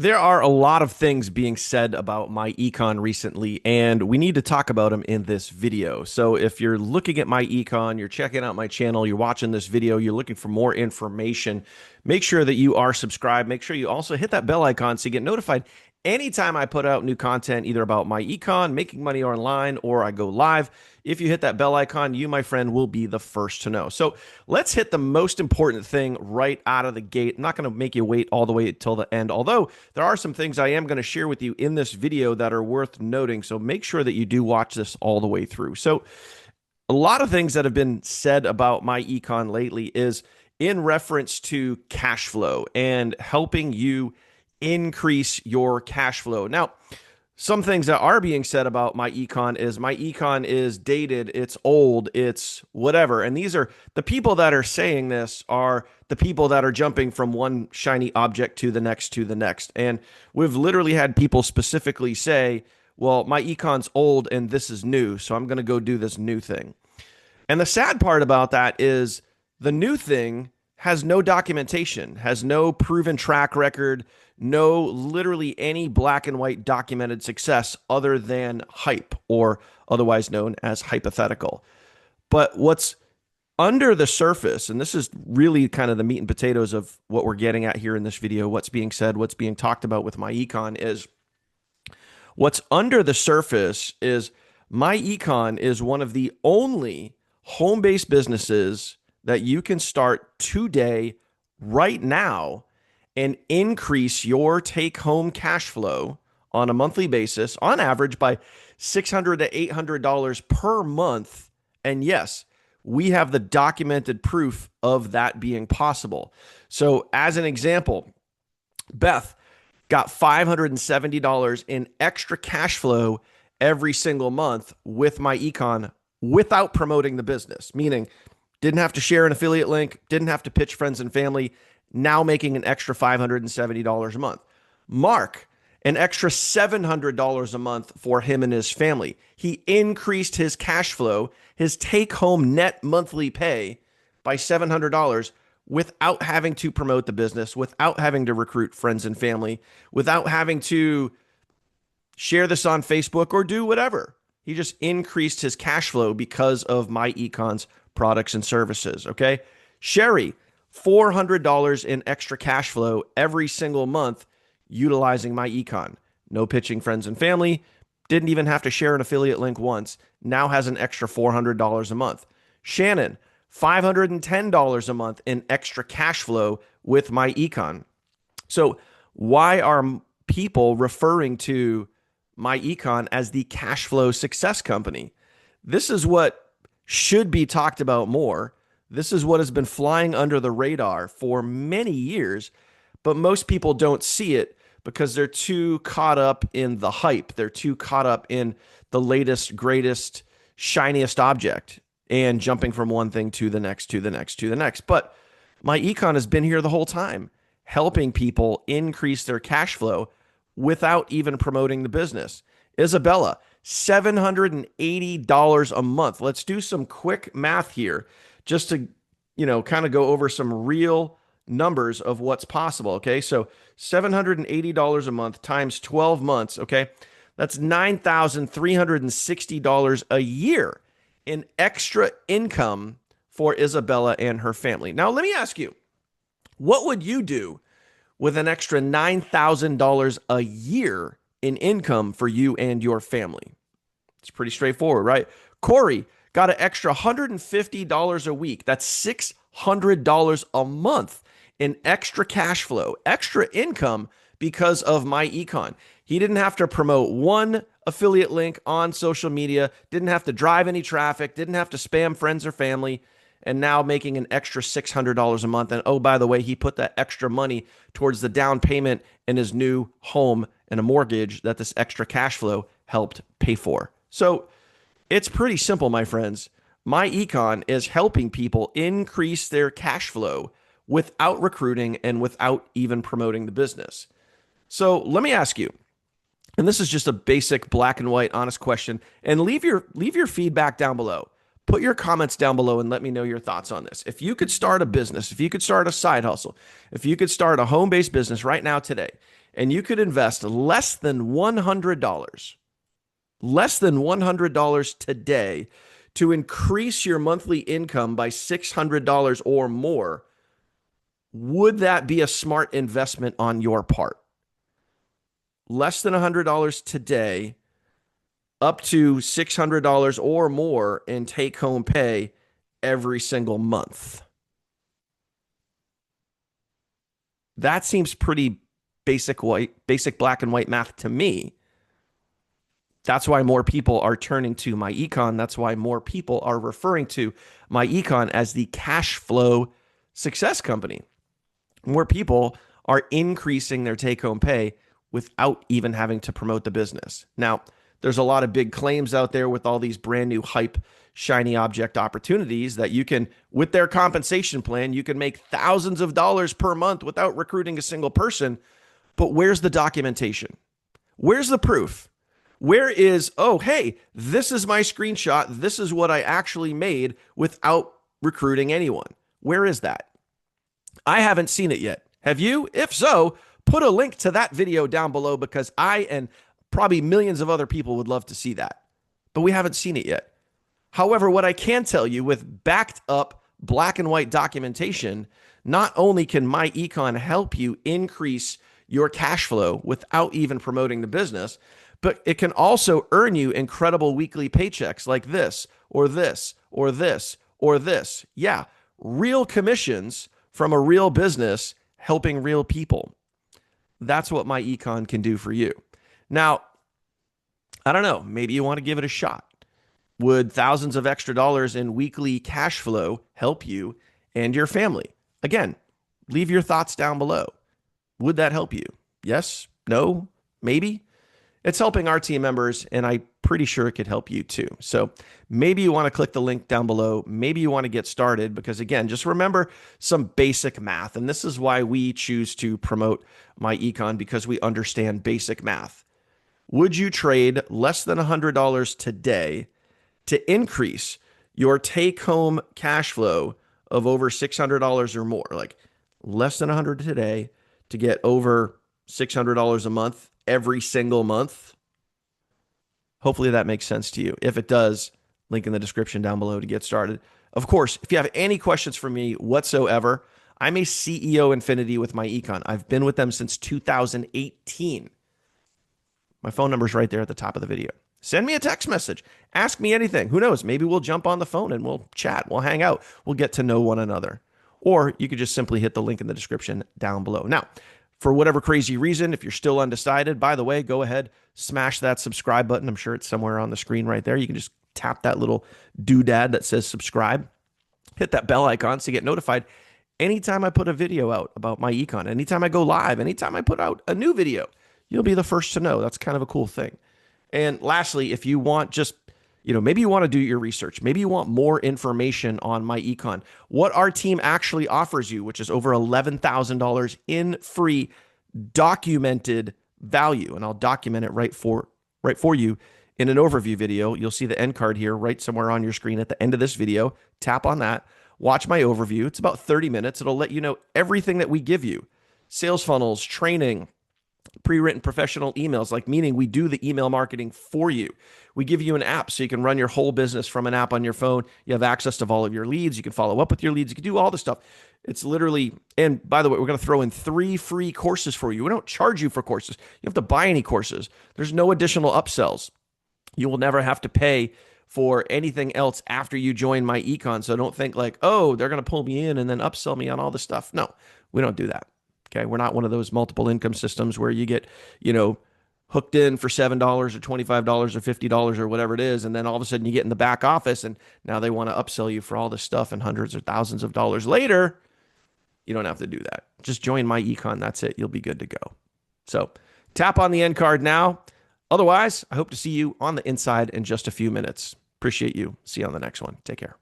There are a lot of things being said about myEcon recently, and we need to talk about them in this video. So if you're looking at myEcon, you're checking out my channel, you're watching this video, you're looking for more information, make sure that you are subscribed. Make sure you also hit that bell icon so you get notified anytime I put out new content, either about myEcon, making money online, or I go live. If you hit that bell icon, you, my friend, will be the first to know. So let's hit the most important thing right out of the gate. I'm not going to make you wait all the way until the end, although there are some things I am going to share with you in this video that are worth noting. So make sure that you do watch this all the way through. So a lot of things that have been said about myEcon lately is in reference to cash flow and helping you increase your cash flow. Now, some things that are being said about myEcon is dated, it's old, it's whatever. And these are the people that are saying this are the people that are jumping from one shiny object to the next. And we've literally had people specifically say, well, myEcon's old and this is new, so I'm going to go do this new thing. And the sad part about that is the new thing has no documentation, has no proven track record, no literally any black and white documented success other than hype, or otherwise known as hypothetical. But what's under the surface, and this is really kind of the meat and potatoes of what we're getting at here in this video, what's being said, what's being talked about with myEcon is what's under the surface is myEcon is one of the only home-based businesses that you can start today, right now, and increase your take-home cash flow on a monthly basis, on average, by $600 to $800 per month. And yes, we have the documented proof of that being possible. So as an example, Beth got $570 in extra cash flow every single month with myEcon without promoting the business, meaning didn't have to share an affiliate link, didn't have to pitch friends and family, now making an extra $570 a month. Mark, an extra $700 a month for him and his family. He increased his cash flow, his take-home net monthly pay by $700 without having to promote the business, without having to recruit friends and family, without having to share this on Facebook or do whatever. He just increased his cash flow because of myEcon's products and services, okay? Sherry, $400 in extra cash flow every single month utilizing myEcon. No pitching friends and family, didn't even have to share an affiliate link once, now has an extra $400 a month. Shannon, $510 a month in extra cash flow with myEcon. So why are people referring to myEcon as the cash flow success company? This is what should be talked about more. This is what has been flying under the radar for many years, but most people don't see it because they're too caught up in the hype. They're too caught up in the latest, greatest, shiniest object and jumping from one thing to the next, to the next, to the next. But myEcon has been here the whole time, helping people increase their cash flow without even promoting the business. Isabella, $780 a month. Let's do some quick math here just to, kind of go over some real numbers of what's possible, okay? So $780 a month times 12 months, okay? That's $9,360 a year in extra income for Isabella and her family. Now, let me ask you, what would you do with an extra $9,000 a year in income for you and your family? It's pretty straightforward, right? Corey got an extra $150 a week. That's $600 a month in extra cash flow, extra income because of myEcon. He didn't have to promote one affiliate link on social media, didn't have to drive any traffic, didn't have to spam friends or family, and now making an extra $600 a month. And oh, by the way, he put that extra money towards the down payment in his new home and a mortgage that this extra cash flow helped pay for. So it's pretty simple, my friends. myEcon is helping people increase their cash flow without recruiting and without even promoting the business. So let me ask you, and this is just a basic black and white honest question, and leave your feedback down below. Put your comments down below and let me know your thoughts on this. If you could start a business, if you could start a side hustle, if you could start a home-based business right now today, and you could invest less than $100 today to increase your monthly income by $600 or more, would that be a smart investment on your part? Less than $100 today, up to $600 or more in take-home pay every single month. That seems pretty basic black and white math to me. That's why more people are turning to myEcon. That's why more people are referring to myEcon as the cash flow success company. More people are increasing their take-home pay without even having to promote the business. Now, there's a lot of big claims out there with all these brand new hype, shiny object opportunities that you can, with their compensation plan, you can make thousands of dollars per month without recruiting a single person. But where's the documentation? Where's the proof? Where is, oh, hey, this is my screenshot. This is what I actually made without recruiting anyone. Where is that? I haven't seen it yet. Have you? If so, put a link to that video down below because I and probably millions of other people would love to see that. But we haven't seen it yet. However, what I can tell you with backed up black and white documentation, not only can myEcon help you increase your cash flow without even promoting the business, but it can also earn you incredible weekly paychecks like this, or this, or this, or this. Yeah, real commissions from a real business helping real people. That's what myEcon can do for you. Now, I don't know, maybe you want to give it a shot. Would thousands of extra dollars in weekly cash flow help you and your family? Again, leave your thoughts down below. Would that help you? Yes? No? Maybe? It's helping our team members, and I'm pretty sure it could help you too. So maybe you want to click the link down below. Maybe you want to get started because, again, just remember some basic math. And this is why we choose to promote myEcon, because we understand basic math. Would you trade less than $100 today to increase your take-home cash flow of over $600 or more? Like less than $100 today to get over $600 a month every single month? Hopefully that makes sense to you. If it does, link in the description down below to get started. Of course, if you have any questions for me whatsoever, I'm a CEO Infinity with myEcon. I've been with them since 2018. My phone number is right there at the top of the video. Send me a text message. Ask me anything. Who knows? Maybe we'll jump on the phone and we'll chat. We'll hang out. We'll get to know one another. Or you could just simply hit the link in the description down below. Now, for whatever crazy reason, if you're still undecided, by the way, go ahead, smash that subscribe button. I'm sure it's somewhere on the screen right there. You can just tap that little doodad that says subscribe. Hit that bell icon so you get notified anytime I put a video out about myEcon, anytime I go live, anytime I put out a new video, you'll be the first to know. That's kind of a cool thing. And lastly, if you want just, maybe you want to do your research. Maybe you want more information on myEcon, what our team actually offers you, which is over $11,000 in free documented value. And I'll document it right for you in an overview video. You'll see the end card here right somewhere on your screen at the end of this video. Tap on that. Watch my overview. It's about 30 minutes. It'll let you know everything that we give you. Sales funnels, training, pre-written professional emails, like meaning we do the email marketing for you. We give you an app so you can run your whole business from an app on your phone. You have access to all of your leads. You can follow up with your leads. You can do all the stuff. It's literally, and by the way, we're going to throw in 3 free courses for you. We don't charge you for courses. You have to buy any courses. There's no additional upsells. You will never have to pay for anything else after you join myEcon. So don't think like, oh, they're going to pull me in and then upsell me on all this stuff. No, we don't do that. Okay, we're not one of those multiple income systems where you get, hooked in for $7 or $25 or $50 or whatever it is, and then all of a sudden you get in the back office and now they want to upsell you for all this stuff and hundreds or thousands of dollars later. You don't have to do that. Just join myEcon. That's it. You'll be good to go. So tap on the end card now. Otherwise, I hope to see you on the inside in just a few minutes. Appreciate you. See you on the next one. Take care.